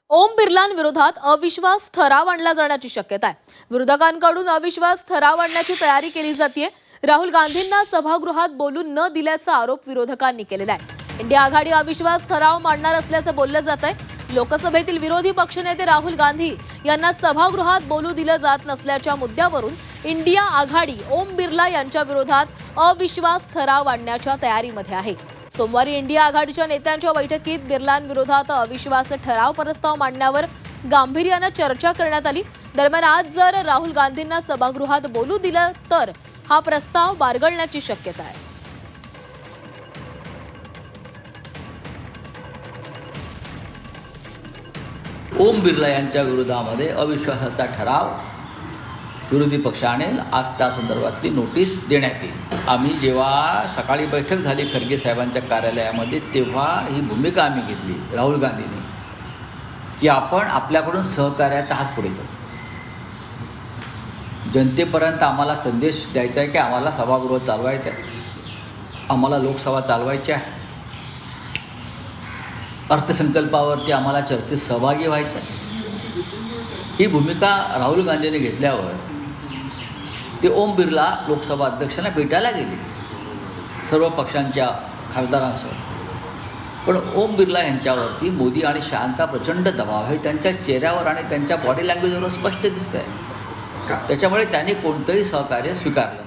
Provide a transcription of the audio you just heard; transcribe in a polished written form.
ओम बिर्लांविरोधात अविश्वास ठराव आणला जाण्याची शक्यता आहे. विरोधकांकडून अविश्वास ठराव आणण्याची तयारी केली जाते. राहुल गांधींना सभागृहात बोलू न दिल्याचा आरोप विरोधकांनी केलेला आहे. इंडिया आघाडी अविश्वास ठराव मांडणार असल्याचं बोललं जात आहे. लोकसभेतील विरोधी पक्षनेते राहुल गांधी यांना सभागृहात बोलू दिलं जात नसल्याच्या मुद्द्यावरून इंडिया आघाडी ओम बिर्ला यांच्या विरोधात अविश्वास ठराव आणण्याच्या तयारीमध्ये आहे. सोमवारी इंडिया आघाडीच्या नेत्यांच्या बैठकीत बिर्लांविरोधात अविश्वास ठराव प्रस्ताव मांडण्यावर गांभीर्यानं चर्चा करण्यात आली. दरम्यान आज जर राहुल गांधींना सभागृहात बोलू दिलं तर हा प्रस्ताव बारगळण्याची शक्यता आहे. ओम बिर्ला यांच्या विरोधामध्ये अविश्वासाचा ठराव विरोधी पक्षाने आज त्या संदर्भातली नोटीस देण्यात येईल. आम्ही जेव्हा सकाळी बैठक झाली खरगे साहेबांच्या कार्यालयामध्ये तेव्हा ही भूमिका आम्ही घेतली राहुल गांधींनी की आपण आपल्याकडून सहकार्याचा हात पुढे करू. जनतेपर्यंत आम्हाला संदेश द्यायचा आहे की आम्हाला सभागृह चालवायचं आहे, आम्हाला लोकसभा चालवायची आहे, अर्थसंकल्पावरती आम्हाला चर्चेत सहभागी व्हायचं आहे. ही भूमिका राहुल गांधींनी घेतल्यावर ते ओम बिर्ला लोकसभा अध्यक्षांना भेटायला गेले सर्व पक्षांच्या खासदारांसह. पण ओम बिर्ला यांच्यावरती मोदी आणि शहांचा प्रचंड दबाव हे त्यांच्या चेहऱ्यावर आणि त्यांच्या बॉडी लँग्वेजवर स्पष्ट दिसतं आहे. त्याच्यामुळे त्यांनी कोणतंही सहकार्य स्वीकारलं.